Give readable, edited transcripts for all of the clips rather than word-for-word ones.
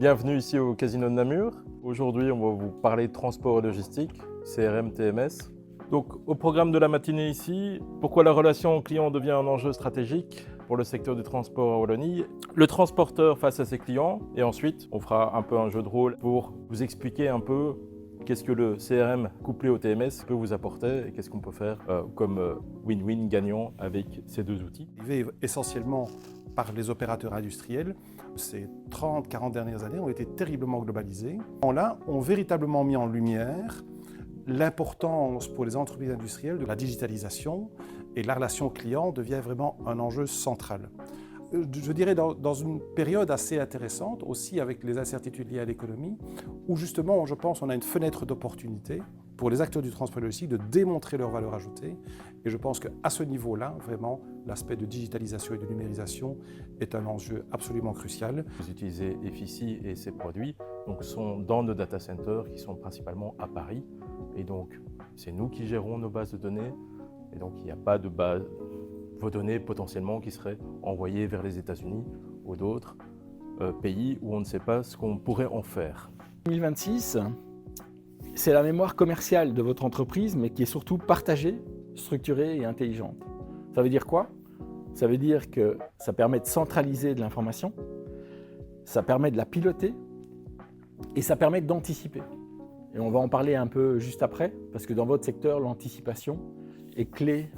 Bienvenue ici au Casino de Namur. Aujourd'hui, on va vous parler de transport et logistique, CRM, TMS. Donc, au programme de la matinée ici, pourquoi la relation client devient un enjeu stratégique pour le secteur du transport en Wallonie, le transporteur face à ses clients, et ensuite, on fera un peu un jeu de rôle pour vous expliquer un peu qu'est-ce que le CRM couplé au TMS peut vous apporter et qu'est-ce qu'on peut faire comme win-win gagnant avec ces deux outils. Essentiellement par les opérateurs industriels, ces 30-40 dernières années ont été terriblement globalisées. Là, ont véritablement mis en lumière l'importance pour les entreprises industrielles de la digitalisation, et la relation client devient vraiment un enjeu central. Je dirais dans une période assez intéressante, aussi avec les incertitudes liées à l'économie, où justement, je pense, on a une fenêtre d'opportunité pour les acteurs du transport logistique de démontrer leur valeur ajoutée. Et je pense qu'à ce niveau-là, vraiment, l'aspect de digitalisation et de numérisation est un enjeu absolument crucial. Vous utilisez Effici et ses produits sont dans nos data centers qui sont principalement à Paris. Et donc, c'est nous qui gérons nos bases de données. Et donc, il n'y a pas de base, vos données potentiellement qui seraient envoyées vers les États-Unis ou d'autres pays où on ne sait pas ce qu'on pourrait en faire. 2026, c'est la mémoire commerciale de votre entreprise, mais qui est surtout partagée, structurée et intelligente. Ça veut dire quoi? Ça veut dire que ça permet de centraliser de l'information, ça permet de la piloter et ça permet d'anticiper. Et on va en parler un peu juste après, parce que dans votre secteur, l'anticipation est clé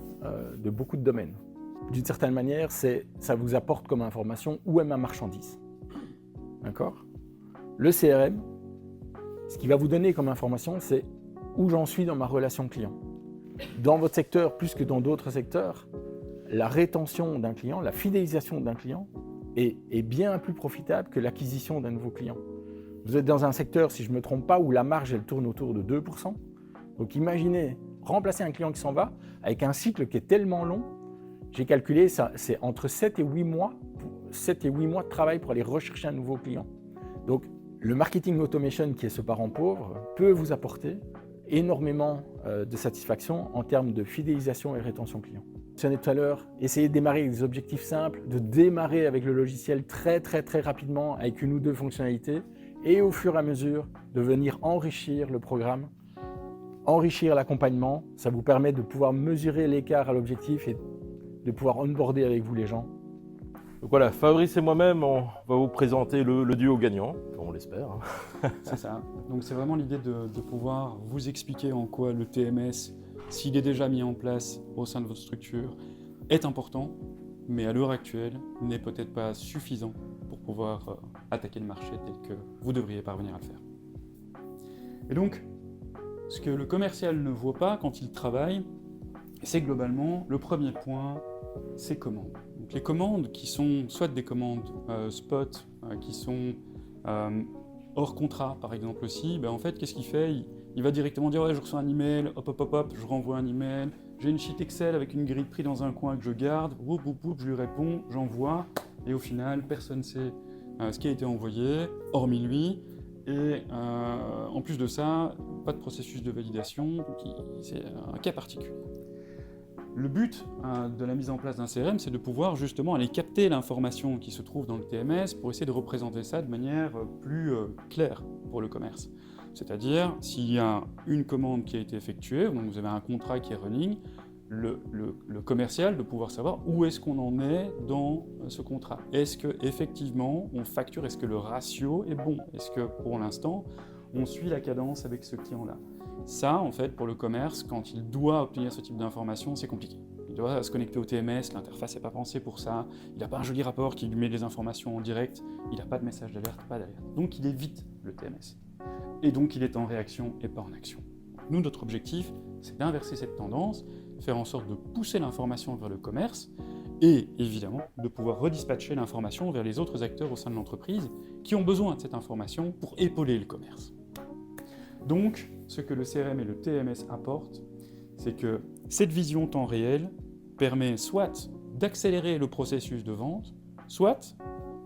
de beaucoup de domaines. D'une certaine manière, ça vous apporte comme information où est ma marchandise. D'accord? Le CRM, ce qui va vous donner comme information, c'est où j'en suis dans ma relation client. Dans votre secteur, plus que dans d'autres secteurs, la rétention d'un client, la fidélisation d'un client est bien plus profitable que l'acquisition d'un nouveau client. Vous êtes dans un secteur, si je ne me trompe pas, où la marge elle tourne autour de 2%. Donc imaginez remplacer un client qui s'en va avec un cycle qui est tellement long. J'ai calculé, c'est entre 7 et 8 mois de travail pour aller rechercher un nouveau client. Donc le marketing automation, qui est ce parent pauvre, peut vous apporter énormément de satisfaction en termes de fidélisation et rétention client. Je mentionnais tout à l'heure, essayez de démarrer avec des objectifs simples, de démarrer avec le logiciel très rapidement avec une ou deux fonctionnalités et au fur et à mesure de venir enrichir le programme, enrichir l'accompagnement. Ça vous permet de pouvoir mesurer l'écart à l'objectif et de pouvoir onboarder avec vous les gens. Donc voilà, Fabrice et moi-même, on va vous présenter le duo gagnant, on l'espère. C'est ça. Donc c'est vraiment l'idée de pouvoir vous expliquer en quoi le TMS, s'il est déjà mis en place au sein de votre structure, est important, mais à l'heure actuelle n'est peut-être pas suffisant pour pouvoir attaquer le marché tel que vous devriez parvenir à le faire. Et donc, ce que le commercial ne voit pas quand il travaille, c'est globalement le premier point, c'est commandes. Donc les commandes qui sont soit des commandes spot, qui sont hors contrat par exemple aussi, en fait qu'est-ce qu'il fait? Il va directement dire ouais, je reçois un email, hop, je renvoie un email, j'ai une sheet Excel avec une grille de prix dans un coin que je garde, je lui réponds, j'envoie, et au final personne ne sait ce qui a été envoyé, hormis lui. Et en plus de ça, pas de processus de validation, donc c'est un cas particulier. Le but de la mise en place d'un CRM, c'est de pouvoir justement aller capter l'information qui se trouve dans le TMS pour essayer de représenter ça de manière plus claire pour le commerce. C'est-à-dire, s'il y a une commande qui a été effectuée, donc vous avez un contrat qui est running, le commercial de pouvoir savoir où est-ce qu'on en est dans ce contrat. Est-ce qu'effectivement on facture, est-ce que le ratio est bon? Est-ce que pour l'instant on suit la cadence avec ce client-là? Ça, en fait, pour le commerce, quand il doit obtenir ce type d'informations, c'est compliqué. Il doit se connecter au TMS, l'interface n'est pas pensée pour ça, il n'a pas un joli rapport qui lui met les informations en direct, il n'a pas de message d'alerte, pas d'alerte. Donc il évite le TMS. Et donc il est en réaction et pas en action. Nous, notre objectif, c'est d'inverser cette tendance, faire en sorte de pousser l'information vers le commerce et évidemment de pouvoir redispatcher l'information vers les autres acteurs au sein de l'entreprise qui ont besoin de cette information pour épauler le commerce. Donc, ce que le CRM et le TMS apportent, c'est que cette vision temps réel permet soit d'accélérer le processus de vente, soit,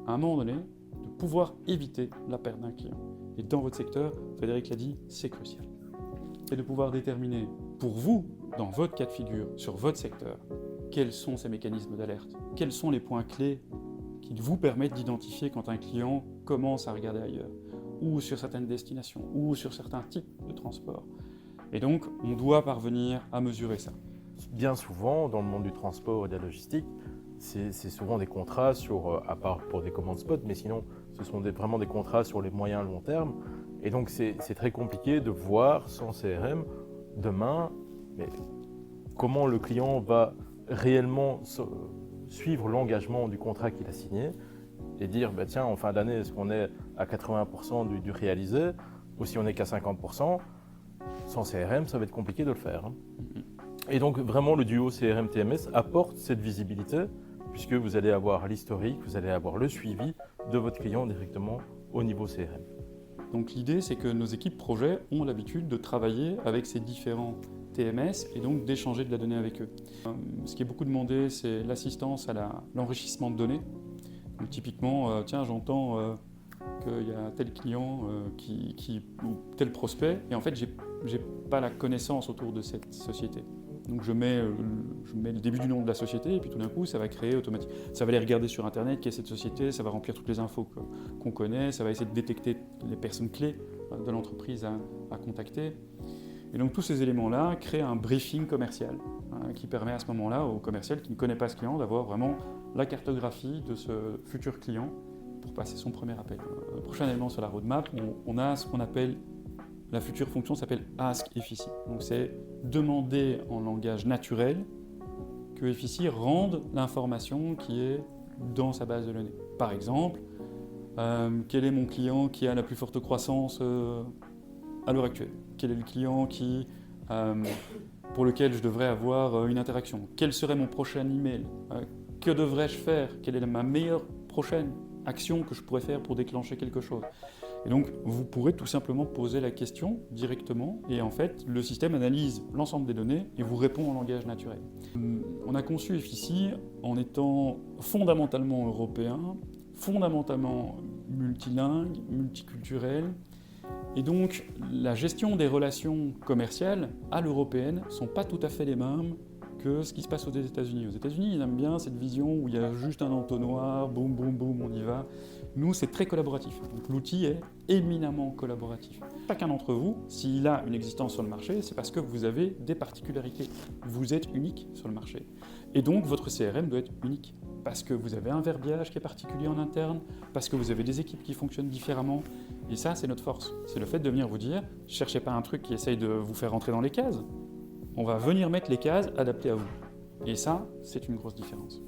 à un moment donné, de pouvoir éviter la perte d'un client. Et dans votre secteur, Frédéric l'a dit, c'est crucial. Et de pouvoir déterminer pour vous, dans votre cas de figure, sur votre secteur, quels sont ces mécanismes d'alerte, quels sont les points clés qui vous permettent d'identifier quand un client commence à regarder ailleurs, ou sur certaines destinations, ou sur certains types de transport. Et donc, on doit parvenir à mesurer ça. Bien souvent, dans le monde du transport et de la logistique, c'est souvent des contrats à part pour des commandes spot, mais sinon, ce sont vraiment des contrats sur les moyens long terme. Et donc, c'est très compliqué de voir sans CRM demain mais comment le client va réellement suivre l'engagement du contrat qu'il a signé et dire, bah, tiens, en fin d'année, est-ce qu'on est à 80% du réalisé ou si on n'est qu'à 50%, sans CRM, ça va être compliqué de le faire. Et donc, vraiment, le duo CRM-TMS apporte cette visibilité puisque vous allez avoir l'historique, vous allez avoir le suivi de votre client directement au niveau CRM. Donc l'idée, c'est que nos équipes projet ont l'habitude de travailler avec ces différents TMS et donc d'échanger de la donnée avec eux. Ce qui est beaucoup demandé, c'est l'assistance à l'enrichissement de données. Donc typiquement, tiens, j'entends qu'il y a tel client ou tel prospect, et en fait, j'ai pas la connaissance autour de cette société. Donc je mets le début du nom de la société et puis tout d'un coup ça va créer automatiquement. Ça va aller regarder sur internet qui est cette société, ça va remplir toutes les infos qu'on connaît, ça va essayer de détecter les personnes clés de l'entreprise à contacter. Et donc tous ces éléments-là créent un briefing commercial qui permet à ce moment-là au commercial qui ne connaît pas ce client d'avoir vraiment la cartographie de ce futur client pour passer son premier appel. Prochain élément sur la roadmap, on a ce qu'on appelle la future fonction s'appelle Ask Efficie. Donc c'est demander en langage naturel que Efficie rende l'information qui est dans sa base de données. Par exemple, quel est mon client qui a la plus forte croissance à l'heure actuelle? Quel est le client pour lequel je devrais avoir une interaction? Quel serait mon prochain email? Que devrais-je faire? Quelle est ma meilleure prochaine action que je pourrais faire pour déclencher quelque chose? Et donc, vous pourrez tout simplement poser la question directement et en fait, le système analyse l'ensemble des données et vous répond en langage naturel. On a conçu Efficie en étant fondamentalement européen, fondamentalement multilingue, multiculturel. Et donc, la gestion des relations commerciales à l'européenne ne sont pas tout à fait les mêmes que ce qui se passe aux États-Unis. Aux États-Unis, ils aiment bien cette vision où il y a juste un entonnoir, boum, boum, boum, on y va. Nous, c'est très collaboratif. Donc, l'outil est éminemment collaboratif. Chacun d'entre vous, s'il a une existence sur le marché, c'est parce que vous avez des particularités. Vous êtes unique sur le marché. Et donc, votre CRM doit être unique. Parce que vous avez un verbiage qui est particulier en interne, parce que vous avez des équipes qui fonctionnent différemment. Et ça, c'est notre force. C'est le fait de venir vous dire, cherchez pas un truc qui essaye de vous faire rentrer dans les cases. On va venir mettre les cases adaptées à vous. Et ça, c'est une grosse différence.